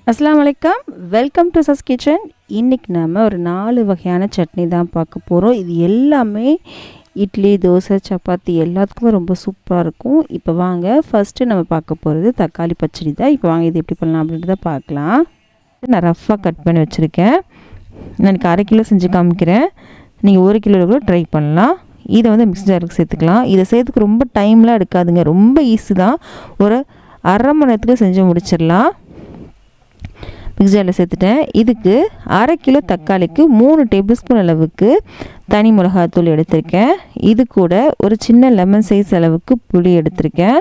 அஸ்ஸலாமு அலைக்கும். Welcome to சஸ் கிச்சன். இன்றைக்கி நம்ம ஒரு 4 வகையான சட்னி தான் பார்க்க போகிறோம். இது எல்லாமே இட்லி, தோசை, சப்பாத்தி எல்லாத்துக்குமே ரொம்ப சூப்பராக இருக்கும். இப்போ வாங்க ஃபஸ்ட்டு நம்ம பார்க்க போகிறது தக்காளி பச்சடி தான். இப்போ வாங்க இது எப்படி பண்ணலாம் அப்படின்றத பார்க்கலாம். நான் ரஃப்பாக கட் பண்ணி வச்சுருக்கேன். நான் இன்றைக்கி 1/2 கிலோ செஞ்சு காமிக்கிறேன். நீங்கள் 1 கிலோ கூட ட்ரை பண்ணலாம். இதை வந்து மிக்ஸி ஜாருக்கு சேர்த்துக்கலாம். இதை சேர்த்துக்கு ரொம்ப டைம்லாம் எடுக்காதுங்க, ரொம்ப ஈஸி தான். ஒரு 1/2 மணி நேரத்துக்கு செஞ்சு முடிச்சிடலாம். மிக்ஸி ஜாரில் சேர்த்துட்டேன். இதுக்கு 1/2 கிலோ தக்காளிக்கு 3 டேபிள் ஸ்பூன் அளவுக்கு தனி மிளகாத்தூள் எடுத்திருக்கேன். இது கூட ஒரு சின்ன லெமன் சைஸ் அளவுக்கு புளி எடுத்திருக்கேன்.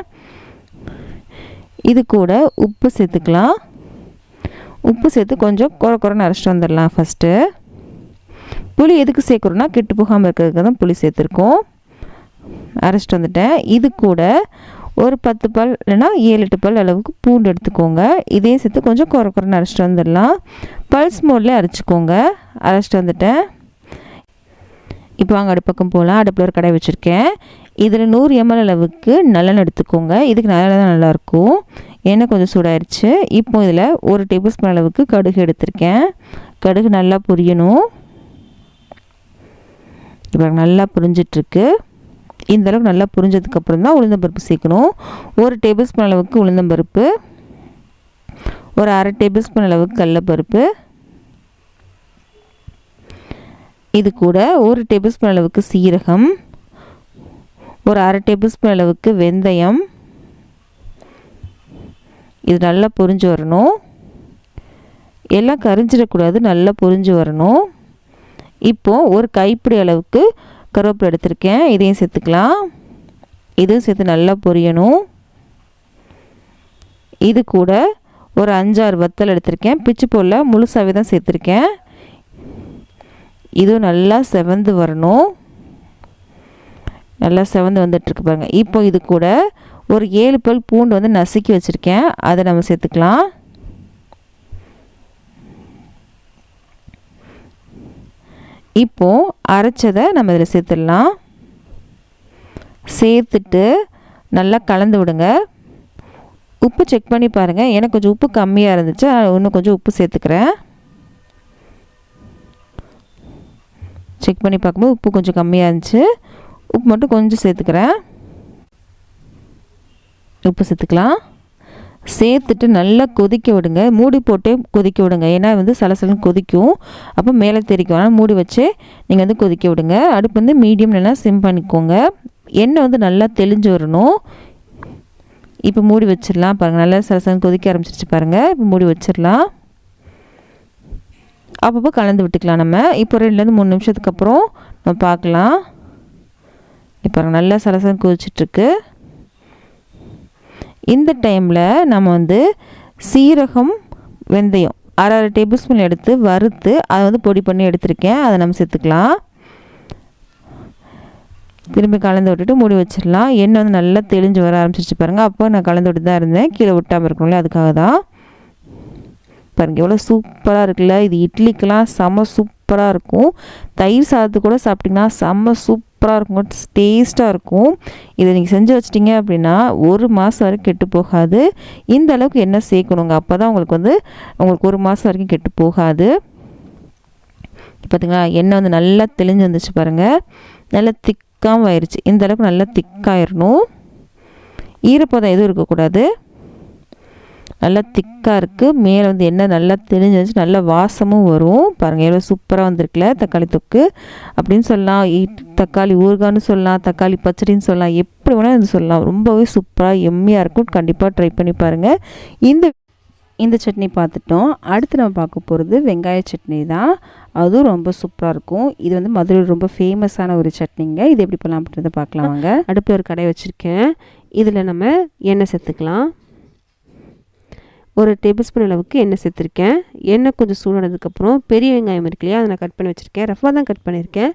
இது கூட உப்பு சேர்த்துக்கலாம். உப்பு சேர்த்து கொஞ்சம் குறைன்னு அரைச்சிட்டு வந்துடலாம். ஃபஸ்ட்டு புளி எதுக்கு சேர்க்குறோன்னா கெட்டு போகாமல் இருக்கிறதுக்கு தான் புளி சேர்த்துருக்கோம். அரைச்சிட்டு வந்துட்டேன். இது கூட ஒரு 10 பல் இல்லைனா 7-8 பல் அளவுக்கு பூண்டு எடுத்துக்கோங்க. இதையும் சேர்த்து கொஞ்சம் குறைன்னு அரைச்சிட்டு வந்துடலாம். பல்ஸ் மோட்லேயே அரைச்சிக்கோங்க. அரைச்சிட்டு வந்துட்டேன். இப்போ வாங்க அடுப்பக்கம் போகலாம். அடுப்பில் ஒரு கடாய் வச்சுருக்கேன். இதில் 100 ml அளவுக்கு நல்லெண்ணெய் எடுத்துக்கோங்க. இதுக்கு நல்லெண்ணெய் தான் நல்லாயிருக்கும். எண்ணெய் கொஞ்சம் சூடாயிருச்சு. இப்போ இதில் 1 டேபிள் ஸ்பூன் அளவுக்கு கடுகு எடுத்திருக்கேன். கடுகு நல்லா பொரியணும். இப்போ நல்லா பொரிஞ்சிட்ருக்கு. இந்த அளவுக்கு நல்லா புரிஞ்சதுக்கப்புறம் தான் உளுந்தம்பருப்பு சேர்க்கணும். 1 டேபிள் ஸ்பூன் அளவுக்கு உளுந்தம்பருப்பு, ஒரு 1/2 டேபிள் ஸ்பூன் அளவுக்கு கடலைப்பருப்பு, இது கூட 1 டேபிள் ஸ்பூன் அளவுக்கு சீரகம், ஒரு 1/2 டேபிள் ஸ்பூன் அளவுக்கு வெந்தயம். இது நல்லா பொரிஞ்சு வரணும். எல்லாம் கரிஞ்சிடக்கூடாது, நல்லா பொரிஞ்சு வரணும். இப்போது ஒரு கைப்பிடி அளவுக்கு கருவேப்பிலை எடுத்திருக்கேன். இதையும் சேர்த்துக்கலாம். இதுவும் சேர்த்து நல்லா பொரியணும். இது கூட ஒரு 5-6 வத்தல் எடுத்திருக்கேன். பிச்சு போடல, முழுசாகவே தான் சேர்த்துருக்கேன். இதுவும் நல்லா செவந்து வரணும். நல்லா செவந்து வந்துட்டுருக்கு பாருங்கள். இப்போ இது கூட ஒரு 7 பல் பூண்டு வந்து நசுக்கி வச்சுருக்கேன். அதை நம்ம சேர்த்துக்கலாம். இப்போது அரைச்சதை நம்ம இதில் சேர்த்துடலாம். சேர்த்துட்டு நல்லா கலந்து விடுங்க. உப்பு செக் பண்ணி பாருங்கள். எனக்கு கொஞ்சம் உப்பு கம்மியாக இருந்துச்சு, இன்னும் கொஞ்சம் உப்பு சேர்த்துக்கிறேன். செக் பண்ணி பார்க்கும்போது உப்பு கொஞ்சம் கம்மியாக இருந்துச்சு. உப்பு மட்டும் கொஞ்சம் சேர்த்துக்கிறேன். உப்பு சேர்த்துக்கலாம். சேர்த்துட்டு நல்லா கொதிக்க விடுங்க. மூடி போட்டே கொதிக்க விடுங்க. ஏன்னா வந்து சலசலன்னு கொதிக்கும், அப்போ மேலே தெரிக்கும். ஆனால் மூடி வச்சு நீங்கள் வந்து கொதிக்க விடுங்க. அடுப்பு வந்து மீடியம் இல்லைனா சிம் பண்ணிக்கோங்க. எண்ணெய் வந்து நல்லா தெளிஞ்சு வரணும். இப்போ மூடி வச்சிடலாம். பாருங்கள், நல்லா சலசலன்னு கொதிக்க ஆரம்பிச்சிருச்சு பாருங்கள். இப்போ மூடி வச்சிடலாம். அப்பப்போ கலந்து விட்டுக்கலாம் நம்ம. இப்போ 2-3 நிமிஷத்துக்கு அப்புறம் நம்ம பார்க்கலாம். இப்போ நல்லா சலசலன்னு கொதிச்சிட்ருக்கு. இந்த டைமில் நம்ம வந்து சீரகம், வெந்தயம் 1/2 டேபிள் ஸ்பூன் எடுத்து வறுத்து அதை வந்து பொடி பண்ணி எடுத்துருக்கேன். அதை நம்ம சேர்த்துக்கலாம். திரும்பி கலந்து விட்டுட்டு மூடி வச்சிடலாம். எண்ணெய் வந்து நல்லா தெளிஞ்சு வர ஆரம்பிச்சிருச்சு பாருங்கள். அப்போ நான் கலந்து விட்டு தான் இருந்தேன், கீழே விட்டாமல் இருக்கணும்ல, அதுக்காக தான். பாருங்கள் எவ்வளோ சூப்பராக இருக்குல்ல. இது இட்லிக்கெலாம் செம்ம சூப்பராக இருக்கும். தயிர் சாதத்து கூட சாப்பிட்டிங்கன்னா செம்ம சூப்பராக இருக்கும், டேஸ்ட்டாக இருக்கும். இதை நீங்கள் செஞ்சு வச்சிட்டிங்க அப்படின்னா 1 மாதம் வரைக்கும் கெட்டு போகாது. இந்த அளவுக்கு எண்ணெய் சேர்க்கணுங்க. அப்போ தான் உங்களுக்கு 1 மாதம் வரைக்கும் கெட்டு போகாது. பார்த்திங்களா, எண்ணெய் வந்து நல்லா தெளிஞ்சு வந்துச்சு பாருங்கள். நல்லா திக்காகவும் ஆயிடுச்சு. இந்த அளவுக்கு நல்லா திக்காயிடணும். ஈரப்பதம் எதுவும் இருக்கக்கூடாது. நல்லா திக்காக இருக்குது. மேலே வந்து எண்ணெய் நல்லா தெளிஞ்சு வந்துச்சு. நல்லா வாசமும் வரும். பாருங்கள் எவ்வளோ சூப்பராக வந்திருக்குல்ல. தக்காளி தொக்கு அப்படின்னு சொல்லலாம், தக்காளி ஊறுகான்னு சொல்லலாம், தக்காளி பச்சடின்னு சொல்லலாம், எப்படி வேணால் இது சொல்லலாம். ரொம்பவே சூப்பராக எம்மியாக இருக்கும். கண்டிப்பாக ட்ரை பண்ணி பாருங்கள். இந்த சட்னி பார்த்துட்டோம். அடுத்து நம்ம பார்க்க போகிறது வெங்காய சட்னி தான். அதுவும் ரொம்ப சூப்பராக இருக்கும். இது வந்து மதுரையில் ரொம்ப ஃபேமஸான ஒரு சட்னிங்க. இது எப்படி பண்ணலாம் அப்படின்றத பார்க்கலாம் வாங்க. அடுப்பில் ஒரு கடாய் வச்சுருக்கேன். இதில் நம்ம எண்ணெய் சேர்த்துக்கலாம். 1 டேபிள் ஸ்பூன் அளவுக்கு எண்ணெய் சேர்த்துருக்கேன். எண்ணெய் கொஞ்சம் சூடானதுக்கப்புறம் பெரிய வெங்காயம் இருக்கு இல்லையா, அதை நான் கட் பண்ணி வச்சுருக்கேன். ரஃபாக தான் கட் பண்ணியிருக்கேன்.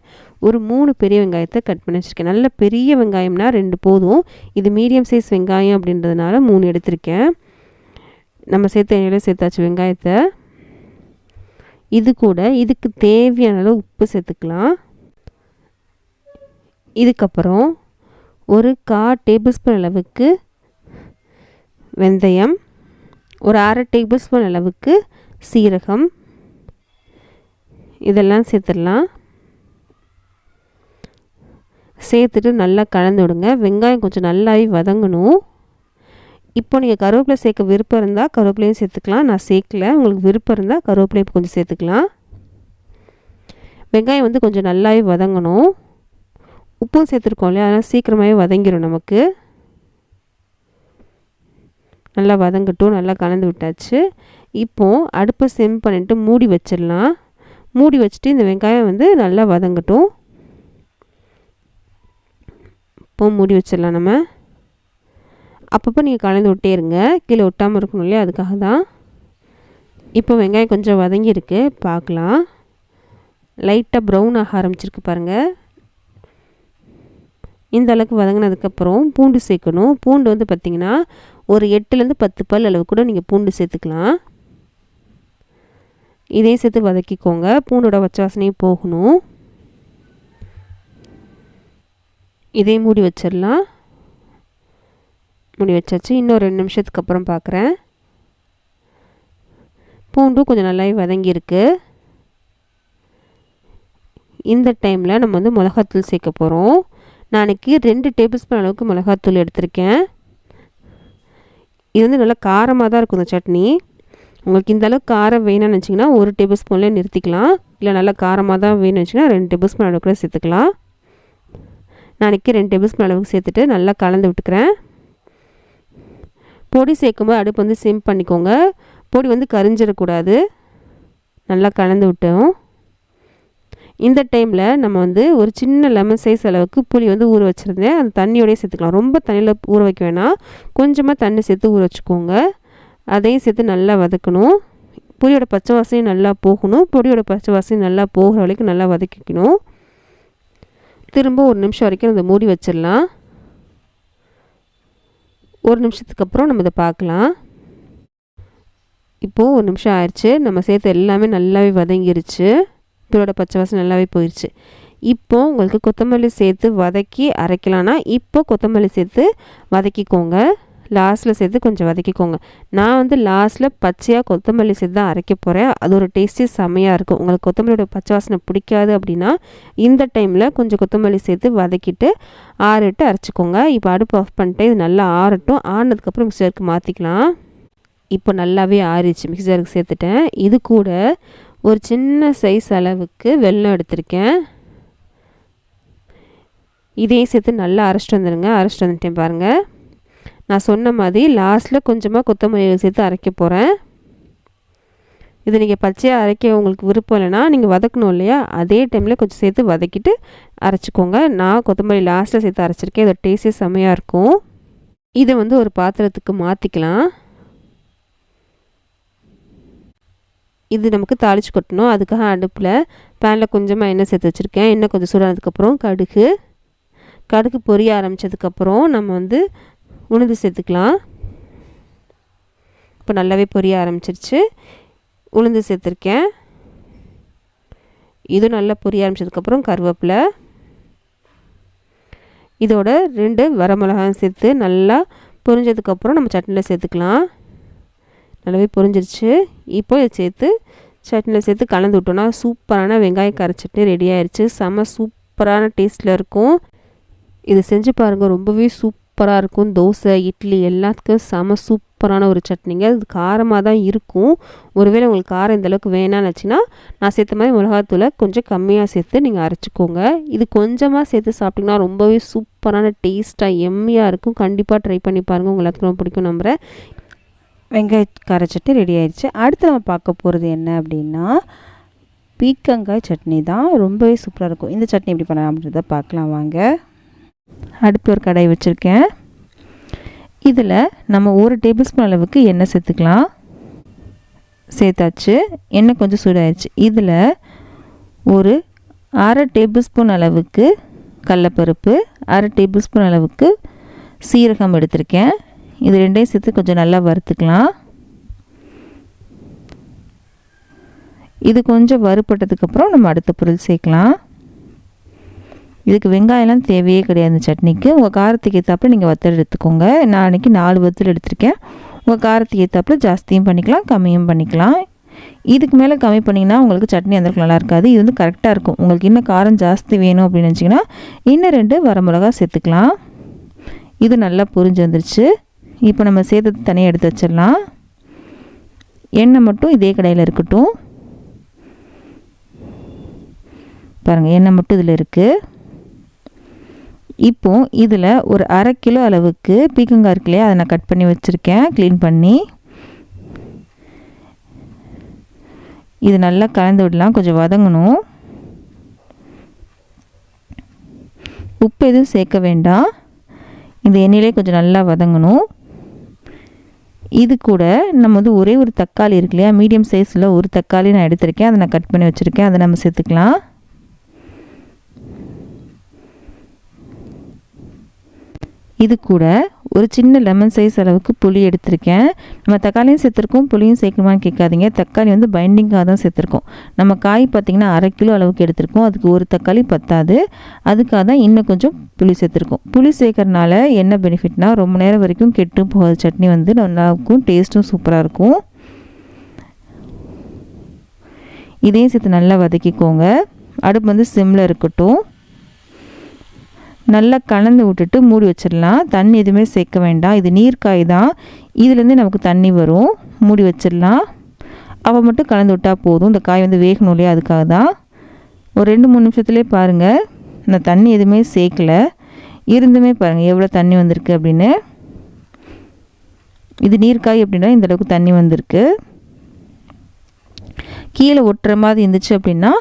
ஒரு 3 பெரிய வெங்காயத்தை கட் பண்ணி வச்சுருக்கேன். நல்ல பெரிய வெங்காயம்னா 2 போதும். இது மீடியம் சைஸ் வெங்காயம் அப்படின்றதுனால 3 எடுத்திருக்கேன். நம்ம சேர்த்த எண்ணெயில் சேர்த்தாச்சு வெங்காயத்தை. இது கூட இதுக்கு தேவையான அளவு உப்பு சேர்த்துக்கலாம். இதுக்கப்புறம் ஒரு 1/4 டேபிள் ஸ்பூன் அளவுக்கு வெந்தயம், ஒரு 1/2 டேபிள் ஸ்பூன் அளவுக்கு சீரகம், இதெல்லாம் சேர்த்துடலாம். சேர்த்துட்டு நல்லா கலந்து விடுங்க. வெங்காயம் கொஞ்சம் நல்லாவே வதங்கணும். இப்போ நீங்கள் கருவேப்பிலை சேர்க்க விருப்பம் இருந்தால் கருவேப்பிலையும் சேர்த்துக்கலாம். நான் சேர்க்கல. உங்களுக்கு விருப்பம் இருந்தால் கருவேப்பிலையும் கொஞ்சம் சேர்த்துக்கலாம். வெங்காயம் வந்து கொஞ்சம் நல்லாவே வதங்கணும். உப்பும் சேர்த்துருக்கோம் இல்லையா, அதனால் சீக்கிரமாகவே வதங்கிடும் நமக்கு. நல்லா வதங்கட்டும். நல்லா கலந்து விட்டாச்சு. இப்போது அடுப்பை சிம் பண்ணிவிட்டு மூடி வச்சிடலாம். மூடி வச்சுட்டு இந்த வெங்காயம் வந்து நல்லா வதங்கட்டும். இப்போ மூடி வச்சிடலாம் நம்ம. அப்பப்போ நீங்கள் கலந்து விட்டே இருங்க, கீழே ஒட்டாமல் இருக்கணும் இல்லையா, அதுக்காக தான். இப்போ வெங்காயம் கொஞ்சம் வதங்கியிருக்கு, பார்க்கலாம். லைட்டாக ப்ரௌன் ஆக ஆரம்பிச்சிருக்கு பாருங்கள். இந்த அளவுக்கு வதங்கினதுக்கப்புறம் பூண்டு சேர்க்கணும். பூண்டு வந்து பார்த்திங்கன்னா ஒரு 8லேருந்து 10 பல் அளவு கூட நீங்கள் பூண்டு சேர்த்துக்கலாம். இதையும் சேர்த்து வதக்கிக்கோங்க. பூண்டோட பச்சை வாசனையும் போகணும். இதையும் மூடி வச்சிடலாம். மூடி வச்சாச்சு. இன்னும் 2 நிமிஷத்துக்கு அப்புறம் பார்க்குறேன். பூண்டும் கொஞ்சம் நல்லாவே வதங்கியிருக்கு. இந்த டைமில் நம்ம வந்து மிளகாத்தூள் சேர்க்க போகிறோம். நான் அன்றைக்கி 2 டேபிள் ஸ்பூன் அளவுக்கு மிளகாத்தூள் எடுத்திருக்கேன். இது வந்து நல்லா காரமாக தான் இருக்கும் இந்த சட்னி. உங்களுக்கு இந்த அளவுக்கு காரம் வேணும்னு நினச்சிங்கன்னா 1 டேபிள் ஸ்பூன்லேயே நிறுத்திக்கலாம். இல்லை நல்லா காரமாக தான் வேணும்னு வச்சிங்கன்னா 2 டேபிள் ஸ்பூன் அளவுக்கு கூட சேர்த்துக்கலாம். நான் அன்றைக்கி 2 டேபிள் ஸ்பூன் அளவுக்கு சேர்த்துட்டு நல்லா கலந்து விட்டுக்கிறேன். பொடி சேர்க்கும்போது அடுப்பு வந்து சிம் பண்ணிக்கோங்க. பொடி வந்து கரிஞ்சிடக்கூடாது. நல்லா கலந்து விட்டோம். இந்த டைமில் நம்ம வந்து ஒரு சின்ன லெமன் சைஸ் அளவுக்கு புளி வந்து ஊற வச்சுருந்தேன். அந்த தண்ணியோடய சேர்த்துக்கலாம். ரொம்ப தண்ணியில் ஊற வைக்க வேணாம், கொஞ்சமாக தண்ணி சேர்த்து ஊற வச்சுக்கோங்க. அதையும் சேர்த்து நல்லா வதக்கணும். புளியோட பச்சை வாசனையும் நல்லா போகணும். பொடியோட பச்சை வாசனையும் நல்லா போகிற வரைக்கும் நல்லா வதக்கிக்கணும். திரும்ப 1 நிமிஷம் வரைக்கும் அதை மூடி வச்சிடலாம். 1 நிமிஷத்துக்கு அப்புறம் நம்ம இதை பார்க்கலாம். இப்போது 1 நிமிஷம் ஆயிடுச்சு. நம்ம சேர்த்து எல்லாமே நல்லாவே வதங்கிருச்சு. புளியோட பச்சை வாசனை நல்லாவே போயிடுச்சு. இப்போது உங்களுக்கு கொத்தமல்லி சேர்த்து வதக்கி அரைக்கலான்னா இப்போ கொத்தமல்லி சேர்த்து வதக்கிக்கோங்க. லாஸ்ட்டில் சேர்த்து கொஞ்சம் வதக்கிக்கோங்க. நான் வந்து லாஸ்ட்டில் பச்சையாக கொத்தமல்லி சேர்த்து தான் அரைக்க போகிறேன். அது ஒரு டேஸ்ட்டே செம்மையாக இருக்கும். உங்களுக்கு கொத்தமல்லியோட பச்சை வாசனை பிடிக்காது அப்படின்னா இந்த டைமில் கொஞ்சம் கொத்தமல்லி சேர்த்து வதக்கிட்டு ஆறிட்டு அரைச்சிக்கோங்க. இப்போ அடுப்பு ஆஃப் பண்ணிட்டு இது நல்லா ஆறட்டும். ஆறினதுக்கப்புறம் மிக்சருக்கு மாற்றிக்கலாம். இப்போ நல்லாவே ஆறிச்சு. மிக்சருக்கு சேர்த்துட்டேன். இது கூட ஒரு சின்ன சைஸ் அளவுக்கு வெல்லம் எடுத்திருக்கேன். இதையும் சேர்த்து நல்லா அரைச்சிட்டு வந்துடுங்க. அரைச்சிட்டு வந்துட்டேன் பாருங்கள். நான் சொன்ன மாதிரி லாஸ்ட்டில் கொஞ்சமாக கொத்தமல்லி சேர்த்து அரைக்க போகிறேன். இது நீங்கள் பச்சையாக அரைக்க உங்களுக்கு விருப்பம் இல்லைன்னா நீங்கள் வதக்கணும் இல்லையா, அதே டைமில் கொஞ்சம் சேர்த்து வதக்கிட்டு அரைச்சிக்கோங்க. நான் கொத்தமல்லி லாஸ்ட்டில் சேர்த்து அரைச்சிருக்கேன். இதோட டேஸ்ட்டே செம்மையாக இருக்கும். இதை வந்து ஒரு பாத்திரத்துக்கு மாற்றிக்கலாம். இது நமக்கு தாளித்து கொட்டணும். அதுக்காக அடுப்பில் பேனில் கொஞ்சமாக எண்ணெய் சேர்த்து வச்சுருக்கேன். எண்ணெய் கொஞ்சம் சூடானதுக்கப்புறம் கடுகு பொரிய ஆரம்பித்ததுக்கப்புறம் நம்ம வந்து உளுந்து சேர்த்துக்கலாம். இப்போ நல்லாவே பொரிய ஆரம்பிச்சிருச்சு. உளுந்து சேர்த்துருக்கேன். இது நல்லா பொரிய ஆரம்பித்ததுக்கப்புறம் கருவேப்பிலை, இதோட 2 வரமிளகாயும் சேர்த்து நல்லா பொரிஞ்சதுக்கப்புறம் நம்ம சட்னியில் சேர்த்துக்கலாம். நல்லாவே பொரிஞ்சிருச்சு. இப்போ இதை சேர்த்து சட்னியில் சேர்த்து கலந்து விட்டோன்னா சூப்பரான வெங்காய கார சட்னி ரெடி ஆயிடுச்சு. செம்ம சூப்பரான டேஸ்ட்டில் இருக்கும். இது செஞ்சு பாருங்கள், ரொம்பவே சூப்பராக இருக்கும். தோசை, இட்லி எல்லாத்துக்கும் செம சூப்பரான ஒரு சட்னிங்க. இது காரமாக தான் இருக்கும். ஒருவேளை உங்களுக்கு காரம் இந்தளவுக்கு வேணான்னு வச்சுன்னா நான் சேர்த்த மாதிரி மிளகாத்தூளை கொஞ்சம் கம்மியாக சேர்த்து நீங்கள் அரைச்சிக்கோங்க. இது கொஞ்சமாக சேர்த்து சாப்பிட்டிங்கன்னா ரொம்பவே சூப்பரான டேஸ்ட்டாக எம்மியாக இருக்கும். கண்டிப்பாக ட்ரை பண்ணி பாருங்கள். உங்களுக்கு ரொம்ப பிடிக்கும் நம்புகிறேன். வெங்காய கார சட்னி ரெடி ஆயிடுச்சு. அடுத்து நம்ம பார்க்க போகிறது என்ன அப்படின்னா பீக்கங்காய் சட்னி தான். ரொம்பவே சூப்பராக இருக்கும். இந்த சட்னி எப்படி பண்ணலாம் அப்படின்றத பார்க்கலாம் வாங்க. அடுப்பு ஒரு கடாய் வச்சுருக்கேன். இதில் நம்ம 1 டேபிள் ஸ்பூன் அளவுக்கு எண்ணெய் சேர்த்துக்கலாம். சேர்த்தாச்சு. எண்ணெய் கொஞ்சம் சூடாயிடுச்சு. இதில் ஒரு 1/2 டேபிள் ஸ்பூன் அளவுக்கு கடலைப்பருப்பு, 1/2 டேபிள் ஸ்பூன் அளவுக்கு சீரகம் எடுத்திருக்கேன். இது ரெண்டையும் சேர்த்து கொஞ்சம் நல்லா வறுத்துக்கலாம். இது கொஞ்சம் வறுபட்டதுக்கப்புறம் நம்ம அடுத்த பொருள் சேர்க்கலாம். இதுக்கு வெங்காயம்லாம் தேவையே கிடையாது இந்த சட்னிக்கு. உங்கள் காரத்துக்கு ஏற்றாப்புல நீங்கள் வத்தல் எடுத்துக்கோங்க. நான் அன்றைக்கி 4 வத்தல் எடுத்திருக்கேன். உங்கள் காரத்துக்கு ஏற்றாப்புல ஜாஸ்தியும் பண்ணிக்கலாம், கம்மியும் பண்ணிக்கலாம். இதுக்கு மேலே கம்மி பண்ணிங்கன்னா உங்களுக்கு சட்னி அந்தளவுக்கு நல்லா இருக்காது. இது வந்து கரெக்டாக இருக்கும். உங்களுக்கு இன்னும் காரம் ஜாஸ்தி வேணும் அப்படின்னு நினச்சிங்கன்னா இன்னும் 2 வரமிளகா சேர்த்துக்கலாம். இது நல்லா பொரிஞ்சு வந்துருச்சு. இப்போ நம்ம சேர்த்து தனியாக எடுத்து வச்சிடலாம். எண்ணெய் மட்டும் இதே கடையில் இருக்கட்டும். பாருங்கள், எண்ணெய் மட்டும் இதில் இருக்குது. இப்போ இதில் ஒரு 1/2 கிலோ அளவுக்கு பீக்கங்காய் இருக்கு இல்லையா, அதை நான் கட் பண்ணி வச்சுருக்கேன், க்ளீன் பண்ணி. இது நல்லா கலந்து விடலாம், கொஞ்சம் வதங்கணும். உப்பு எதுவும் சேர்க்க வேண்டாம், இந்த எண்ணெயிலே கொஞ்சம் நல்லா வதங்கணும். இது கூட நம்ம வந்து ஒரே ஒரு தக்காளி இருக்கு இல்லையா, மீடியம் சைஸில் ஒரு தக்காளி நான் எடுத்திருக்கேன், அதை நான் கட் பண்ணி வச்சுருக்கேன், அதை நம்ம சேர்த்துக்கலாம். இது கூட ஒரு சின்ன லெமன் சைஸ் அளவுக்கு புளி எடுத்திருக்கேன். நம்ம தக்காளியும் சேர்த்துருக்கோம், புளியும் சேர்க்கணுமான்னு கேட்காதீங்க. தக்காளி வந்து பைண்டிங்காக தான் சேர்த்துருக்கோம். நம்ம காய் பார்த்திங்கன்னா 1/2 கிலோ அளவுக்கு எடுத்திருக்கோம், அதுக்கு ஒரு தக்காளி பத்தாது. அதுக்காக தான் இன்னும் கொஞ்சம் புளி சேர்த்துருக்கோம். புளி சேர்க்கறனால என்ன பெனிஃபிட்னால் ரொம்ப நேரம் வரைக்கும் கெட்டும் போகாத சட்னி வந்து நல்லாயிருக்கும், டேஸ்ட்டும் சூப்பராக இருக்கும். இதையும் சேர்த்து நல்லா வதக்கிக்கோங்க. அடுப்பு வந்து சிம்மில் இருக்கட்டும். நல்லா கலந்து விட்டுட்டு மூடி வச்சிடலாம். தண்ணி எதுவுமே சேர்க்க வேண்டாம், இது நீர்க்காய் தான், இதுலேருந்து நமக்கு தண்ணி வரும். மூடி வச்சிடலாம். அப்போ மட்டும் கலந்து விட்டால் போதும். இந்த காய் வந்து வேகணும் இல்லையா, அதுக்காக தான். ஒரு 2-3 நிமிஷத்துலேயே பாருங்கள், இந்த தண்ணி எதுவுமே சேர்க்கல, இருந்துமே பாருங்கள் எவ்வளோ தண்ணி வந்திருக்கு அப்படின்னு. இது நீர்க்காய் அப்படின்னா இந்தளவுக்கு தண்ணி வந்திருக்கு. கீழே ஒட்டுற மாதிரி இருந்துச்சு அப்படின்னா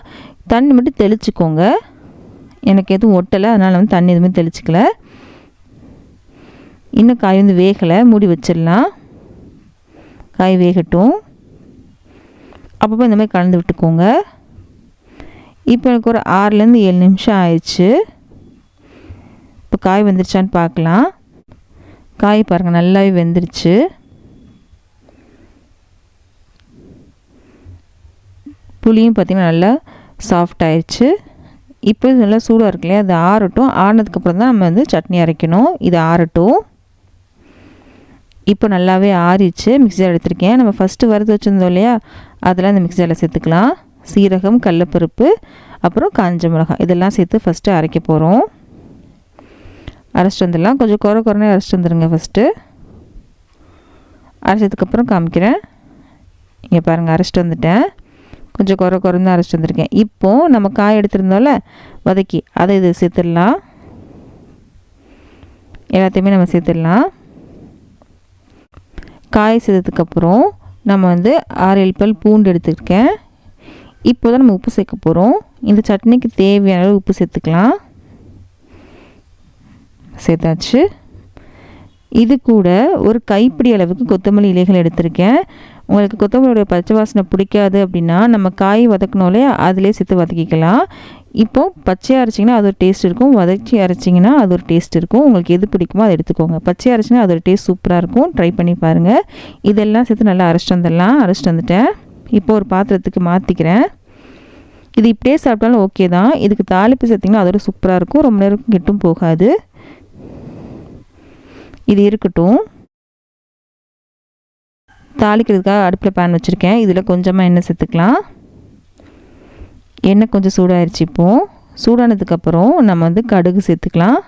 தண்ணி மட்டும் தெளிச்சுக்கோங்க. எனக்கு எதுவும் ஒட்டலை, அதனால் வந்து தண்ணி எதுவுமே தெளிச்சிக்கல. இன்னும் காய் வந்து வேகலை, மூடி வச்சிடலாம். காய் வேகட்டும். அப்பப்போ இந்த மாதிரி கலந்து விட்டுக்கோங்க. இப்போ எனக்கு ஒரு 6லேருந்து 7 நிமிஷம் ஆயிடுச்சு. இப்போ காய் வெந்துருச்சான்னு பார்க்கலாம். காய் பாருங்கள் நல்லாவே வெந்துருச்சு. புளியும் பார்த்திங்கன்னா நல்லா சாஃப்ட் ஆயிடுச்சு. இப்போ இது நல்லா சூடாக இருக்கு இல்லையா, அது ஆறட்டும். ஆறினதுக்கப்புறம் தான் நம்ம வந்து சட்னி அரைக்கணும். இது ஆறட்டும். இப்போ நல்லாவே ஆறிச்சு. மிக்ஸியில் எடுத்திருக்கேன். நம்ம ஃபஸ்ட்டு வறுத்து வச்சுருந்தோம் இல்லையா, அதெல்லாம் இந்த மிக்ஸியில் சேர்த்துக்கலாம். சீரகம், கடலைப்பருப்பு, அப்புறம் காஞ்ச மிளகாய் இதெல்லாம் சேர்த்து ஃபஸ்ட்டு அரைக்க போகிறோம். அரைச்சிட்டு வந்துடலாம். கொஞ்சம் குறைனே அரைச்சிட்டு வந்துடுங்க ஃபஸ்ட்டு. அரைச்சதுக்கப்புறம் காமிக்கிறேன். இங்கே பாருங்கள், அரைச்சிட்டு வந்துட்டேன். கொஞ்சம் குறைந்து அரைச்சிட்டு வந்திருக்கேன். இப்போது நம்ம காய் எடுத்துருந்தோம்ல வதக்கி, அதை இது சேர்த்துடலாம். எல்லாத்தையுமே நம்ம சேர்த்துடலாம். காய் சேர்த்ததுக்கப்புறம் நம்ம வந்து 6-7 பல் பூண்டு எடுத்துருக்கேன். இப்போ தான் நம்ம உப்பு சேர்க்க போகிறோம். இந்த சட்னிக்கு தேவையான அளவு உப்பு சேர்த்துக்கலாம். சேர்த்தாச்சு. இது கூட ஒரு கைப்பிடி அளவுக்கு கொத்தமல்லி இலைகள் எடுத்திருக்கேன். உங்களுக்கு கொத்தமல்லியோட பச்சை வாசனை பிடிக்காது அப்படின்னா நம்ம காய் வதக்கணும்லே அதிலே சேர்த்து வதக்கிக்கலாம். இப்போது பச்சையாக அரைச்சிங்கன்னா அது ஒரு டேஸ்ட் இருக்கும், வதக்கி அரைச்சிங்கன்னா அது ஒரு டேஸ்ட் இருக்கும். உங்களுக்கு எது பிடிக்குமோ அதை எடுத்துக்கோங்க. பச்சையாக அரைச்சிங்கன்னா அது ஒரு டேஸ்ட் சூப்பராக இருக்கும். ட்ரை பண்ணி பாருங்கள். இதெல்லாம் சேர்த்து நல்லா அரைச்சிட்டு வந்துடலாம். அரைச்சிட்டு வந்துட்டேன். இப்போ ஒரு பாத்திரத்துக்கு மாற்றிக்கிறேன். இது இப்படியே சாப்பிட்டாலும் ஓகே தான். இதுக்கு தாளிப்பு சேர்த்திங்கன்னா அதோட சூப்பராக இருக்கும், ரொம்ப நேரம் கெட்டும் போகாது. இது இருக்கட்டும். தாளிக்கிறதுக்காக அடுப்பில் பேன் வச்சுருக்கேன். இதில் கொஞ்சமாக எண்ணெய் சேர்த்துக்கலாம். எண்ணெய் கொஞ்சம் சூடாயிருச்சு. இப்போது சூடானதுக்கப்புறம் நம்ம வந்து கடுகு சேர்த்துக்கலாம்.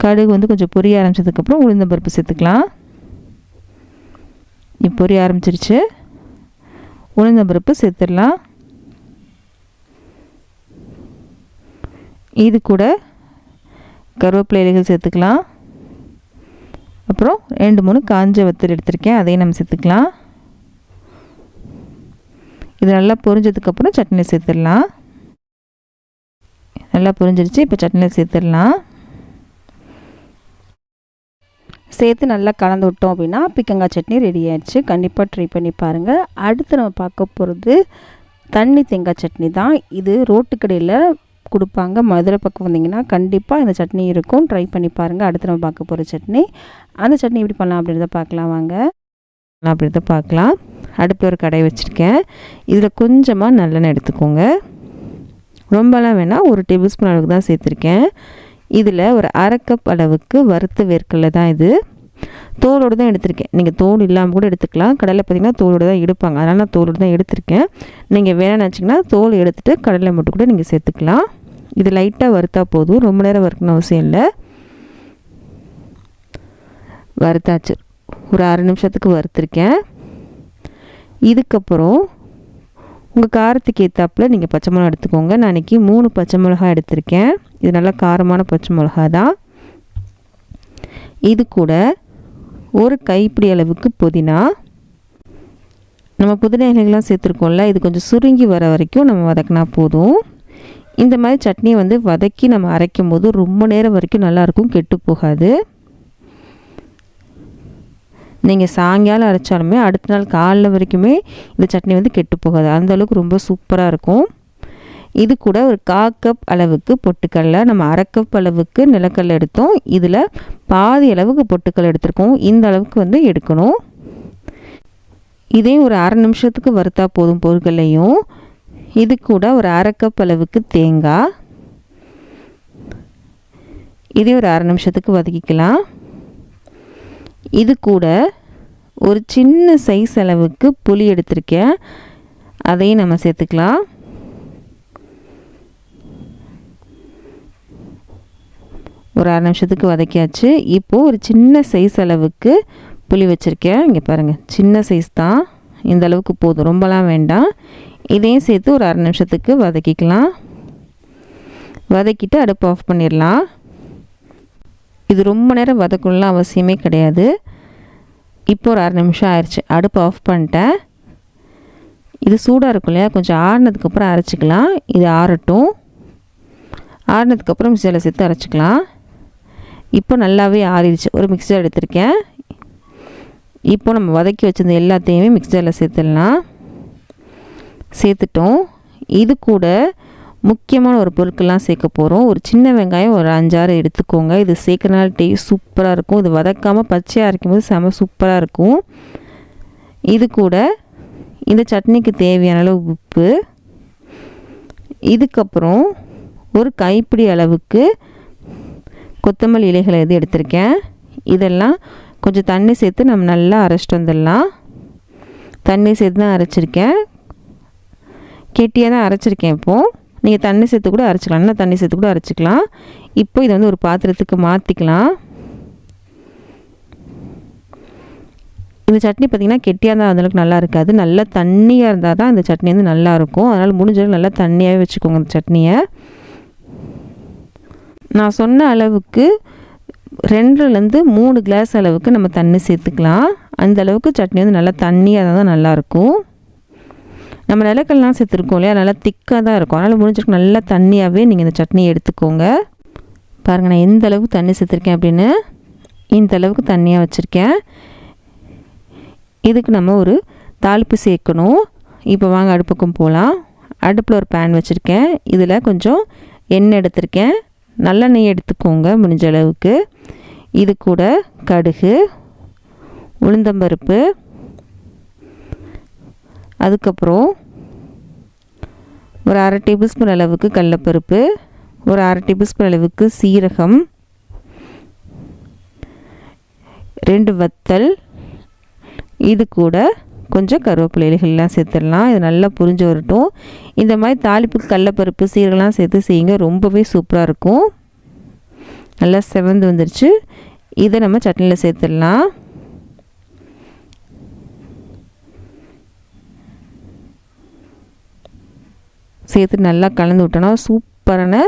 கடுகு வந்து கொஞ்சம் பொரிய ஆரம்பிச்சதுக்கப்புறம் உளுந்தம்பருப்பு சேர்த்துக்கலாம். இப்போ பொரிய ஆரம்பிச்சிருச்சு. உளுந்தம்பருப்பு சேர்த்துடலாம். இது கூட கருவேப்பிலை இலைகள் சேர்த்துக்கலாம். அப்புறம் 2-3 காஞ்ச வத்தல் எடுத்திருக்கேன், அதையும் நம்ம சேர்த்துக்கலாம். இது நல்லா பொரிஞ்சதுக்கப்புறம் சட்னியில் சேர்த்துடலாம். நல்லா பொரிஞ்சிருச்சு. இப்போ சட்னியில் சேர்த்துடலாம். சேர்த்து நல்லா கலந்து விட்டோம் அப்படின்னா பீக்கங்காய் சட்னி ரெடி ஆயிடுச்சு. கண்டிப்பாக ட்ரை பண்ணி பாருங்கள். அடுத்து நம்ம பார்க்க போகிறது தண்ணி தேங்காய் சட்னி தான். இது ரோட்டு கடையில் கொடுப்பாங்க. மதுரை பக்கம் வந்தீங்கன்னா கண்டிப்பாக இந்த சட்னி இருக்கும். ட்ரை பண்ணி பாருங்கள். அடுத்து நம்ம பார்க்க போகிற சட்னி, அந்த சட்னி எப்படி பண்ணலாம் அப்படின்றத பார்க்கலாம் வாங்க. அப்படின்றத பார்க்கலாம். அடுப்பில் ஒரு கடாய் வச்சுருக்கேன். இதில் கொஞ்சமாக நல்லெண்ணெய் எடுத்துக்கோங்க. ரொம்பலாம் வேணால், 1 டேபிள் ஸ்பூன் அளவுக்கு தான் சேர்த்துருக்கேன். இதில் ஒரு அரை கப் அளவுக்கு வறுத்த வேர்க்கடலை தான் இது. தோலோடு தான் எடுத்திருக்கேன். நீங்கள் தோல் இல்லாமல் கூட எடுத்துக்கலாம். கடலை பார்த்திங்கன்னா தோலோடு தான் எடுப்பாங்க, அதனால் நான் தோலோடு தான் எடுத்திருக்கேன். நீங்கள் வேணும்னு நினச்சிங்கன்னா தோல் எடுத்துகிட்டு கடலை மட்டும் கூட நீங்கள் சேர்த்துக்கலாம். இது லைட்டாக வறுத்தா போதும், ரொம்ப நேரம் வறுக்கணும் அவசியம் இல்லை. வறுத்தாச்சு, ஒரு அரை நிமிஷத்துக்கு வறுத்துருக்கேன். இதுக்கப்புறம் உங்கள் காரத்துக்கு ஏற்றாப்பில் நீங்கள் பச்சை மிளகா எடுத்துக்கோங்க. நான் இன்றைக்கி 3 பச்சை மிளகா எடுத்திருக்கேன். இது நல்லா காரமான பச்சை மிளகா தான். இது கூட ஒரு கைப்பிடி அளவுக்கு புதினா. நம்ம புதினா இலைகள்லாம் சேர்த்துருக்கோம்ல, இது கொஞ்சம் சுருங்கி வர வரைக்கும் நம்ம வதக்கினா போதும். இந்த மாதிரி சட்னியை வந்து வதக்கி நம்ம அரைக்கும் போது ரொம்ப நேரம் வரைக்கும் நல்லாயிருக்கும், கெட்டு போகாது. நீங்கள் சாயங்காலம் அரைச்சாலுமே அடுத்த நாள் காலைல வரைக்குமே இந்த சட்னி வந்து கெட்டு போகாது, அந்தளவுக்கு ரொம்ப சூப்பராக இருக்கும். இது கூட ஒரு 1/4 கப் அளவுக்கு பொட்டுக்கடலை, நம்ம அரை கப் அளவுக்கு நிலக்கடலை எடுத்தோம், இதில் பாதி அளவுக்கு பொட்டுக்கடலை எடுத்திருக்கோம். இந்த அளவுக்கு வந்து எடுக்கணும். இதையும் ஒரு அரை நிமிஷத்துக்கு வறுத்தா போதும் பொருட்களையும். இது கூட ஒரு அரை கப் அளவுக்கு தேங்காய், இதையும் ஒரு அரை நிமிஷத்துக்கு வதக்கிக்கலாம். இது கூட ஒரு சின்ன சைஸ் அளவுக்கு புளி எடுத்திருக்கேன், அதையும் நம்ம சேர்த்துக்கலாம். ஒரு அரை நிமிஷத்துக்கு வதக்கியாச்சு. இப்போது ஒரு சின்ன சைஸ் அளவுக்கு புளி வச்சுருக்கேன். இங்கே பாருங்கள், சின்ன சைஸ் தான், இந்த அளவுக்கு போதும், ரொம்பலாம் வேண்டாம். இதையும் சேர்த்து ஒரு அரை நிமிஷத்துக்கு வதக்கிக்கலாம். வதக்கிட்டு அடுப்பு ஆஃப் பண்ணிடலாம். இது ரொம்ப நேரம் வதக்கணும்லாம் அவசியமே கிடையாது. இப்போ ஒரு அரை நிமிஷம் ஆயிடுச்சு, அடுப்பு ஆஃப் பண்ணிட்டேன். இது சூடாக இருக்கும் இல்லையா, கொஞ்சம் ஆறினதுக்கப்புறம் அரைச்சிக்கலாம். இது ஆறட்டும். ஆறினதுக்கப்புறம் மிக்சியில் சேர்த்து அரைச்சிக்கலாம். இப்போ நல்லாவே ஆறிடுச்சு. ஒரு மிக்சர் எடுத்திருக்கேன். இப்போ நம்ம வதக்கி வச்சிருந்த எல்லாத்தையுமே மிக்சரில் சேர்த்துடலாம். சேர்த்துட்டோம். இது கூட முக்கியமான ஒரு பொருட்கள்லாம் சேர்க்க போகிறோம். ஒரு சின்ன வெங்காயம் ஒரு 5-6 எடுத்துக்கோங்க. இது சேர்க்கறனால டேஸ்ட் சூப்பராக இருக்கும். இது வதக்காமல் பச்சையாக அரைக்கும்போது செம சூப்பராக இருக்கும். இது கூட இந்த சட்னிக்கு தேவையான அளவு உப்பு. இதுக்கப்புறம் ஒரு கைப்பிடி அளவுக்கு கொத்தமல்லி இலைகளை எது எடுத்திருக்கேன். இதெல்லாம் கொஞ்சம் தண்ணி சேர்த்து நம்ம நல்லா அரைச்சிட்டு வந்துடலாம். தண்ணி சேர்த்து தான் அரைச்சிருக்கேன், கெட்டியாக தான் அரைச்சிருக்கேன். இப்போது நீங்கள் தண்ணி சேர்த்து கூட அரைச்சிக்கலாம், நல்லா தண்ணி சேர்த்து கூட அரைச்சிக்கலாம். இப்போ இதை வந்து ஒரு பாத்திரத்துக்கு மாற்றிக்கலாம். இந்த சட்னி பார்த்திங்கன்னா கெட்டியாக இருந்தால் அந்தளவுக்கு நல்லா இருக்காது, நல்லா தண்ணியாக இருந்தால் தான் இந்த சட்னி வந்து நல்லாயிருக்கும். அதனால் முடிஞ்சளவு நல்லா தண்ணியாகவே வச்சுக்கோங்க இந்த சட்னியை. நான் சொன்ன அளவுக்கு 2லேருந்து 3 கிளாஸ் அளவுக்கு நம்ம தண்ணி சேர்த்துக்கலாம். அந்த அளவுக்கு சட்னி வந்து நல்லா தண்ணியாக தான் நல்லாயிருக்கும். நம்ம நிலக்கடலாம் சேர்த்துருக்கோம் இல்லையா, நல்லா திக்காக தான் இருக்கும். அதனால் முடிஞ்சிருக்கு நல்லா தண்ணியாகவே நீங்கள் இந்த சட்னியை எடுத்துக்கோங்க. பாருங்கள், நான் எந்த அளவுக்கு தண்ணி சேர்த்துருக்கேன் அப்படின்னு. இந்த அளவுக்கு தண்ணியாக வச்சுருக்கேன். இதுக்கு நம்ம ஒரு தாளிப்பு சேர்க்கணும். இப்போ வாங்க அடுப்புக்கும் போகலாம். அடுப்பில் ஒரு பேன் வச்சுருக்கேன். இதில் கொஞ்சம் எண்ணெய் எடுத்திருக்கேன். நல்லெண்ணெய் எடுத்துக்கோங்க முடிஞ்ச அளவுக்கு. இது கூட கடுகு, உளுந்தம்பருப்பு, அதுக்கப்புறம் ஒரு 1/2 டேபிள் ஸ்பூன் அளவுக்கு கடலைப்பருப்பு, ஒரு 1/2 டேபிள் ஸ்பூன் அளவுக்கு சீரகம், 2 வத்தல், இது கூட கொஞ்சம் கருவேப்பிலை இலைகள்லாம் சேர்த்துடலாம். இது நல்லா புரிஞ்சு வரட்டும். இந்த மாதிரி தாளிப்புக்கு கடலைப்பருப்பு சீரகம்லாம் சேர்த்து செய்யுங்க, ரொம்பவே சூப்பராக இருக்கும். நல்லா செவந்து வந்துருச்சு. இதை நம்ம சட்னியில் சேர்த்துடலாம். சேர்த்து நல்லா கலந்து விட்டோன்னா சூப்பரான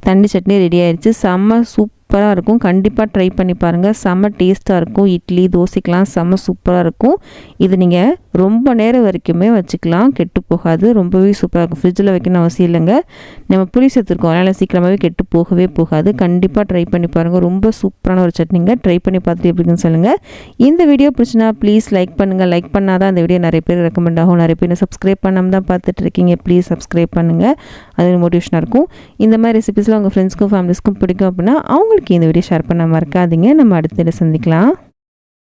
தண்ணி சட்னி ரெடி ஆயிடுச்சு. செம்ம சூப்பராக இருக்கும். கண்டிப்பாக ட்ரை பண்ணி பாருங்கள், செம்ம டேஸ்ட்டாக இருக்கும். இட்லி தோசைக்கெலாம் செம்ம சூப்பராக இருக்கும். இது நீங்கள் ரொம்ப நேரம் வரைக்குமே வச்சுக்கலாம், கெட்டு போகாது, ரொம்பவே சூப்பராக இருக்கும். ஃப்ரிட்ஜில் வைக்கணும் அவசியம் இல்லைங்க, நம்ம புளி சேர்த்துருக்கோம், அதனால் சீக்கிரமாகவே கெட்டு போகவே போகாது. கண்டிப்பாக ட்ரை பண்ணி பாருங்கள், ரொம்ப சூப்பரான ஒரு சட்னிங்க. ட்ரை பண்ணி பார்த்துட்டு எப்படின்னு சொல்லுங்கள். இந்த வீடியோ பிடிச்சினா ப்ளீஸ் லைக் பண்ணுங்கள். லைக் பண்ணால் தான் இந்த வீடியோ நிறைய பேர் ரெக்கமெண்ட் ஆகும். நிறைய பேர் சப்ஸ்கிரைப் பண்ணாமல் தான் பார்த்துட்டு இருக்கீங்க, ப்ளீஸ் சப்ஸ்கிரைப் பண்ணுங்கள், அது மோட்டிவேஷனாக இருக்கும். இந்த மாதிரி ரெசிபிஸ்லாம் உங்கள் ஃப்ரெண்ட்ஸ்க்கும் ஃபேமிலிஸ்க்கும் பிடிக்கும் அப்படின்னா அவங்களுக்கு இந்த வீடியோ ஷேர் பண்ண மறக்காதீங்க. நம்ம அடுத்த சந்திக்கலாம்.